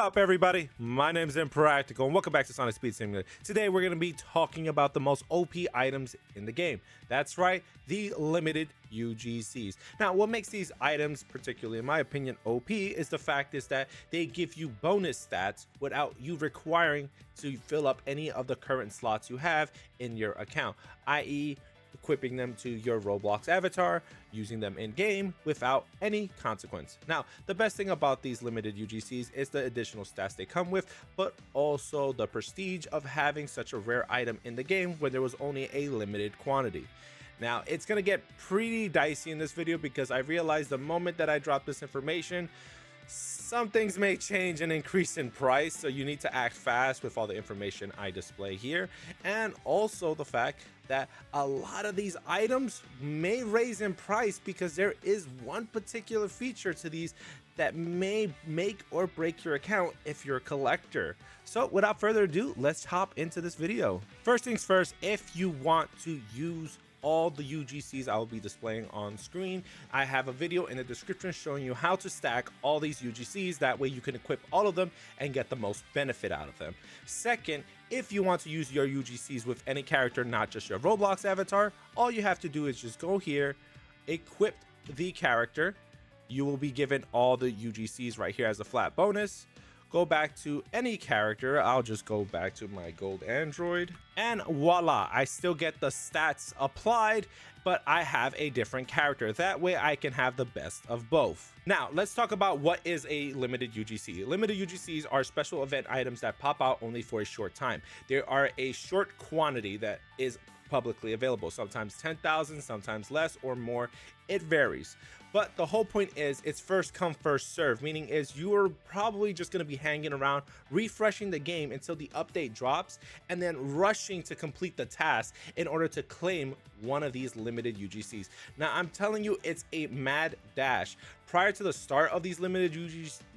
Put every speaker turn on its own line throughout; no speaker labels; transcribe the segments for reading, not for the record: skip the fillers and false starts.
up, everybody? My name is Impractical, and welcome back to Sonic Speed Simulator. Today, we're going to be talking about the most OP items in the game. That's right, the limited UGCs. Now, what makes these items, particularly in my opinion, OP, is the fact is that they give you bonus stats without you requiring to fill up any of the current slots you have in your account, i.e., equipping them to your Roblox avatar, using them in game without any consequence. Now, the best thing about these limited UGCs is the additional stats they come with, but also the prestige of having such a rare item in the game when there was only a limited quantity. Now, it's gonna get pretty dicey in this video because I realized the moment that I drop this information, some things may change and increase in price, so you need to act fast with all the information I display here, and also the fact that a lot of these items may raise in price because there is one particular feature to these that may make or break your account if you're a collector. So without further ado, let's hop into this video. First things first, if you want to use all the UGCs I will be displaying on screen, I have a video in the description showing you how to stack all these UGCs. That way you can equip all of them and get the most benefit out of them. Second, if you want to use your UGCs with any character, not just your Roblox avatar, all you have to do is just go here, equip the character. You will be given all the UGCs right here as a flat bonus. Go back to any character. I'll just go back to my gold android, and voila, I still get the stats applied, but I have a different character. That way I can have the best of both. Now let's talk about what is a limited UGC. Limited UGCs are special event items that pop out only for a short time. There are a short quantity that is publicly available, sometimes 10,000, sometimes less or more, it varies. But the whole point is it's first come first serve, meaning is you're probably just going to be hanging around refreshing the game until the update drops and then rushing to complete the task in order to claim one of these limited UGCs. Now I'm telling you, it's a mad dash. Prior to the start of these limited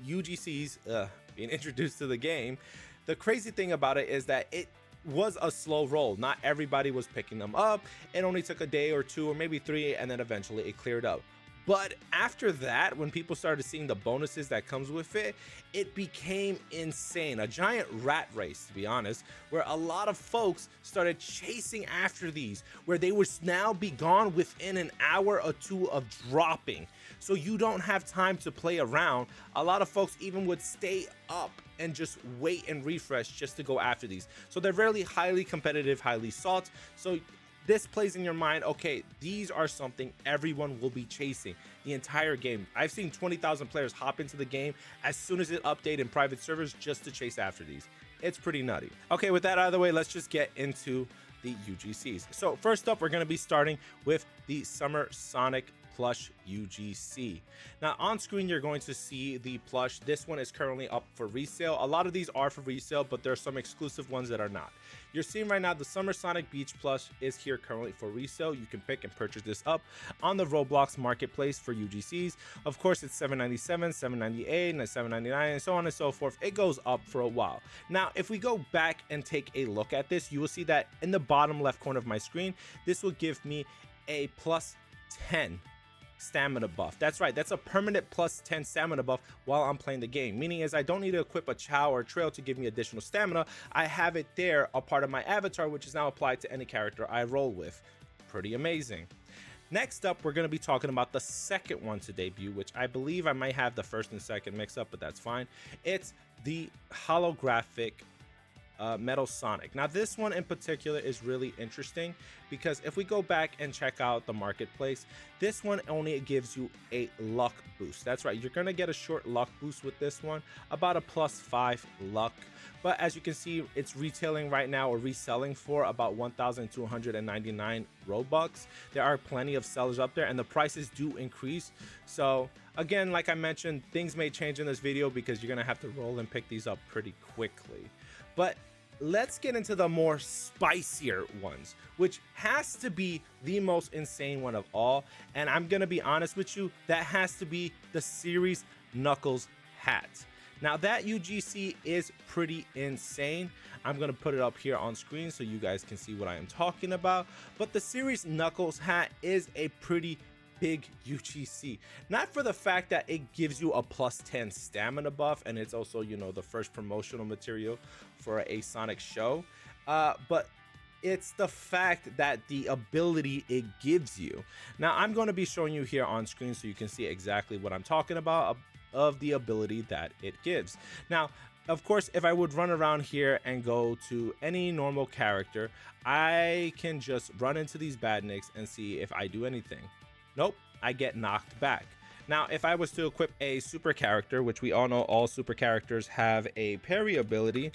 UGCs being introduced to the game, the crazy thing about it is that it was a slow roll. Not everybody was picking them up. It only took a day or two or maybe three, and then eventually it cleared up. But after that, when people started seeing the bonuses that comes with it, it became insane. A giant rat race, to be honest, where a lot of folks started chasing after these, where they would now be gone within an hour or two of dropping. So you don't have time to play around. A lot of folks even would stay up and just wait and refresh just to go after these. So they're really highly competitive, highly sought. So this plays in your mind, okay, these are something everyone will be chasing the entire game. I've seen 20,000 players hop into the game as soon as it updates in private servers just to chase after these. It's pretty nutty. Okay, with that out of the way, let's just get into the UGCs. So first up, we're going to be starting with the Summer Sonic Plush UGC. Now on screen you're going to see the plush. This one is currently up for resale. A lot of these are for resale, but there are some exclusive ones that are not. You're seeing right now the Summer Sonic Beach plush is here currently for resale. You can pick and purchase this up on the Roblox marketplace for UGCs. Of course, it's $7.97, $7.98, and $7.99, and so on and so forth. It goes up for a while. Now if we go back and take a look at this, you will see that in the bottom left corner of my screen, this will give me a plus 10 stamina buff. That's right, that's a permanent plus 10 stamina buff while I'm playing the game, meaning is I don't need to equip a chow or trail to give me additional stamina. I have it there, a part of my avatar, which is now applied to any character I roll with. Pretty amazing. Next up, we're going to be talking about the second one to debut, which I believe I might have the first and second mix up, but that's fine. It's the holographic Metal Sonic. Now this one in particular is really interesting because if we go back and check out the marketplace, this one only gives you a luck boost. That's right, you're gonna get a short luck boost with this one, about a +5 luck. But as you can see, it's retailing right now or reselling for about 1,299 Robux. There are plenty of sellers up there and the prices do increase. So again, like I mentioned, things may change in this video because you're gonna have to roll and pick these up pretty quickly. But let's get into the more spicier ones, which has to be the most insane one of all. And I'm gonna be honest with you, that has to be the Series Knuckles hat. Now that UGC is pretty insane. I'm gonna put it up here on screen so you guys can see what I am talking about. But the Series Knuckles hat is a pretty big UGC. Not for the fact that it gives you a +10 stamina buff, and it's also, you know, the first promotional material for a Sonic show, but it's the fact that the ability it gives you. Now, I'm going to be showing you here on screen so you can see exactly what I'm talking about of the ability that it gives. Now, of course, if I would run around here and go to any normal character, I can just run into these badniks and see if I do anything. Nope, I get knocked back. Now, if I was to equip a super character, which we all know all super characters have a parry ability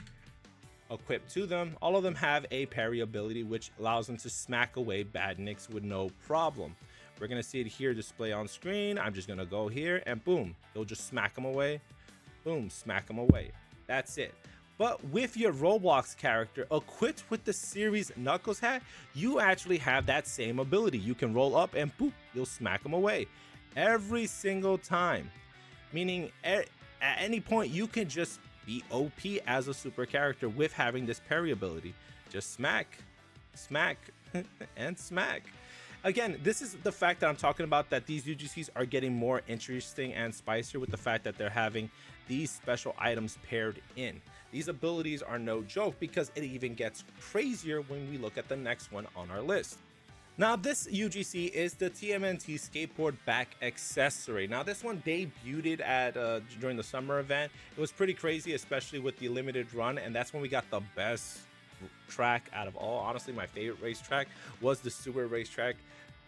equipped to them, all of them have a parry ability, which allows them to smack away badniks with no problem. We're going to see it here display on screen. I'm just going to go here and boom, they'll just smack them away. Boom, smack them away. That's it. But with your Roblox character equipped with the series Knuckles hat, you actually have that same ability. You can roll up and boop, you'll smack them away every single time. Meaning at any point you can just be OP as a super character with having this parry ability. Just smack, smack, and smack. Again, this is the fact that I'm talking about, that these UGCs are getting more interesting and spicier with the fact that they're having these special items paired in. These abilities are no joke, because it even gets crazier when we look at the next one on our list. Now, this UGC is the TMNT Skateboard back accessory. Now, this one debuted at during the summer event. It was pretty crazy, especially with the limited run, and that's when we got the best track out of all. Honestly, my favorite racetrack was the sewer racetrack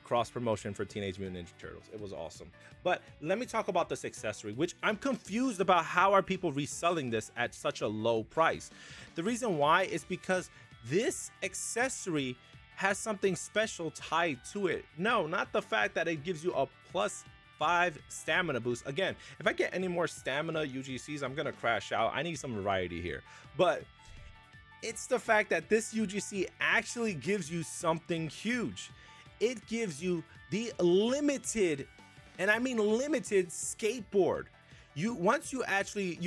cross promotion for Teenage Mutant Ninja Turtles. It was awesome. But let me talk about this accessory, which I'm confused about. How are people reselling this at such a low price? The reason why is because this accessory has something special tied to it. No, not the fact that it gives you a +5 stamina boost. Again, if I get any more stamina UGCs, I'm gonna crash out. I need some variety here. But it's the fact that this UGC actually gives you something huge. It gives you the limited, and I mean limited, skateboard. Once you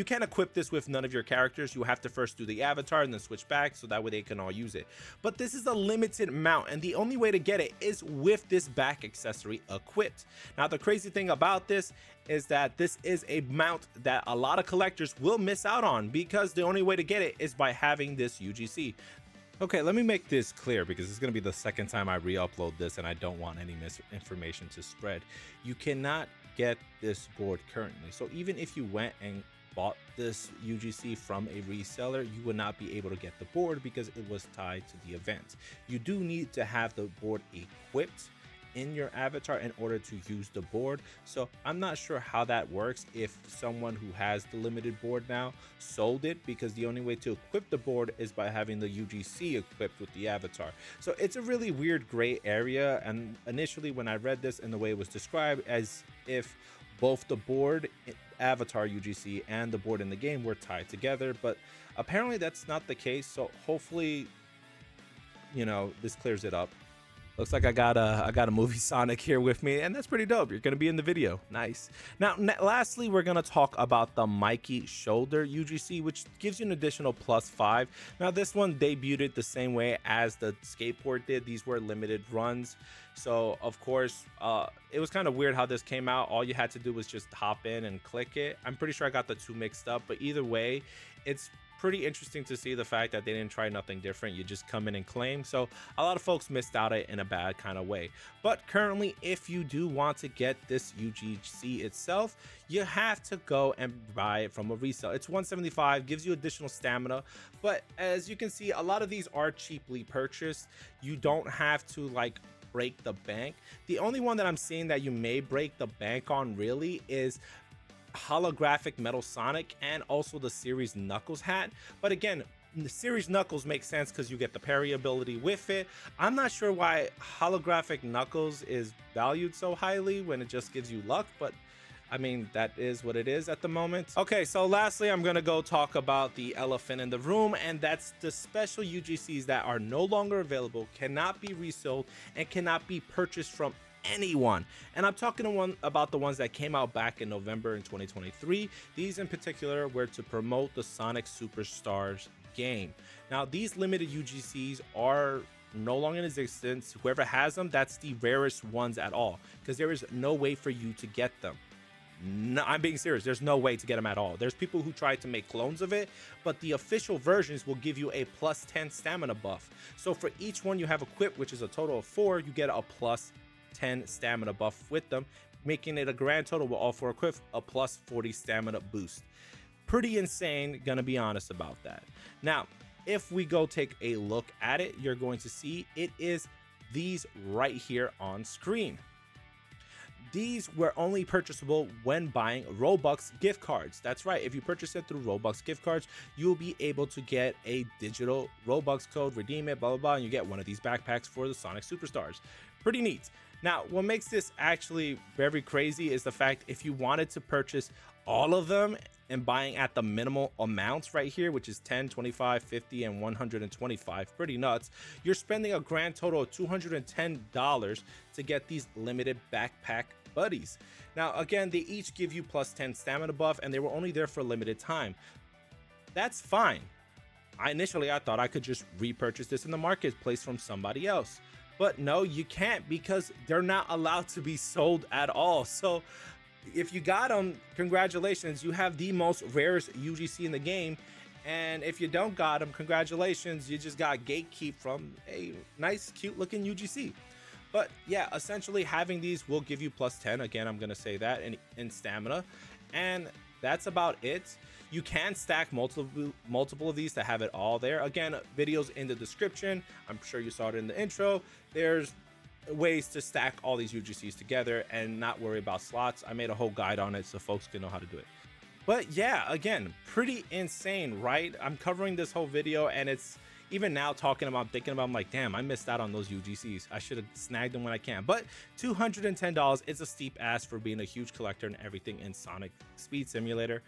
can't equip this with none of your characters. You have to first do the avatar and then switch back, so that way they can all use it. But this is a limited mount, and the only way to get it is with this back accessory equipped. Now, the crazy thing about this is that this is a mount that a lot of collectors will miss out on, because the only way to get it is by having this UGC. Okay, let me make this clear, because it's going to be the second time I re-upload this and I don't want any misinformation to spread. You cannot get this board currently. So even if you went and bought this UGC from a reseller, you would not be able to get the board because it was tied to the event. You do need to have the board equipped in your avatar in order to use the board. So I'm not sure how that works if someone who has the limited board now sold it, because the only way to equip the board is by having the UGC equipped with the avatar. So it's a really weird gray area, and initially when I read this and the way it was described, as if both the board avatar UGC and the board in the game were tied together, but apparently that's not the case. So hopefully, you know, this clears it up. Looks like I got a movie Sonic here with me, and that's pretty dope. You're gonna be in the video. Nice. Now, lastly, we're gonna talk about the Mikey Shoulder UGC, which gives you an additional +5. Now, this one debuted the same way as the skateboard did. These were limited runs, so of course, it was kind of weird how this came out. All you had to do was just hop in and click it. I'm pretty sure I got the two mixed up, but either way, it's pretty interesting to see the fact that they didn't try nothing different. You just come in and claim. So a lot of folks missed out in a bad kind of way. But currently, if you do want to get this UGC itself, you have to go and buy it from a resale. It's $175, gives you additional stamina, but as you can see, a lot of these are cheaply purchased. You don't have to like break the bank. The only one that I'm seeing that you may break the bank on really is holographic Metal Sonic and also the series Knuckles hat. But again, the series Knuckles makes sense because you get the parry ability with it. I'm not sure why holographic Knuckles is valued so highly when it just gives you luck, but I mean, that is what it is at the moment. Okay, so lastly, I'm gonna go talk about the elephant in the room, and that's the special UGCs that are no longer available, cannot be resold, and cannot be purchased from anyone. And I'm talking about the ones that came out back in November in 2023. These in particular were to promote the Sonic Superstars game. Now, these limited UGCs are no longer in existence. Whoever has them, that's the rarest ones at all, because there is no way for you to get them. No, I'm being serious. There's no way to get them at all. There's people who try to make clones of it, but the official versions will give you a plus 10 stamina buff. So for each one you have equipped, which is a total of 4, you get a plus 10 stamina buff with them, making it a grand total with all 4 equipped, a plus 40 stamina boost. Pretty insane, gonna be honest about that. Now, if we go take a look at it, you're going to see it is these right here on screen. These were only purchasable when buying Robux gift cards. That's right. If you purchase it through Robux gift cards, you'll be able to get a digital Robux code, redeem it, blah, blah, blah, and you get one of these backpacks for the Sonic Superstars. Pretty neat. Now, what makes this actually very crazy is the fact if you wanted to purchase all of them and buying at the minimal amounts right here, which is 10, 25, 50, and 125, pretty nuts, you're spending a grand total of $210 to get these limited backpack buddies. Now, again, they each give you plus 10 stamina buff, and they were only there for a limited time. That's fine. Initially, I thought I could just repurchase this in the marketplace from somebody else. But no, you can't, because they're not allowed to be sold at all. So if you got them, congratulations, you have the most rarest UGC in the game. And if you don't got them, congratulations, you just got gatekeep from a nice, cute looking UGC. But yeah, essentially having these will give you plus 10. Again, I'm gonna say that in stamina. And that's about it. You can stack multiple of these to have it all there. Again, videos in the description. I'm sure you saw it in the intro. There's ways to stack all these UGCs together and not worry about slots. I made a whole guide on it so folks can know how to do it. But yeah, again, pretty insane, right? I'm covering this whole video, and it's even now thinking about, I'm like, damn, I missed out on those UGCs. I should have snagged them when I can. But $210 is a steep ask for being a huge collector and everything in Sonic Speed Simulator.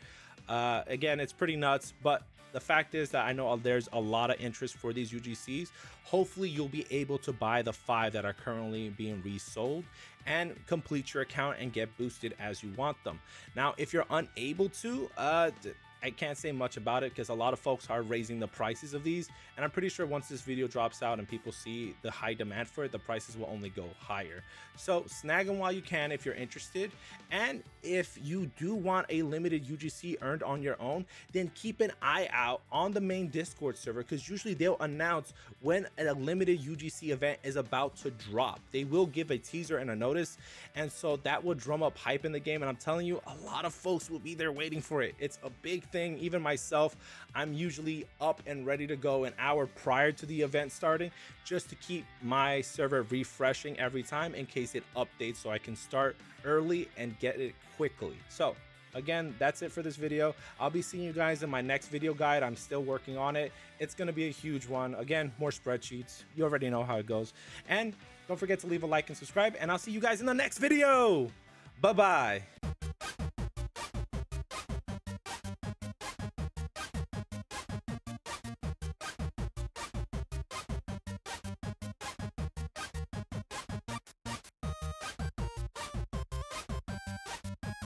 Again, it's pretty nuts, but the fact is that I know there's a lot of interest for these UGCs. Hopefully you'll be able to buy the 5 that are currently being resold and complete your account and get boosted as you want them. Now, if you're unable to, I can't say much about it because a lot of folks are raising the prices of these, and I'm pretty sure once this video drops out and people see the high demand for it, the prices will only go higher. So snag them while you can if you're interested, and if you do want a limited UGC earned on your own, then keep an eye out on the main Discord server, because usually they'll announce when a limited UGC event is about to drop. They will give a teaser and a notice, and so that will drum up hype in the game, and I'm telling you, a lot of folks will be there waiting for it. It's a big thing. Even myself, I'm usually up and ready to go an hour prior to the event starting, just to keep my server refreshing every time in case it updates, so I can start early and get it quickly. So again, that's it for this video. I'll be seeing you guys in my next video guide. I'm still working on it. It's going to be a huge one. Again, more spreadsheets. You already know how it goes. And don't forget to leave a like and subscribe, and I'll see you guys in the next video. Bye-bye.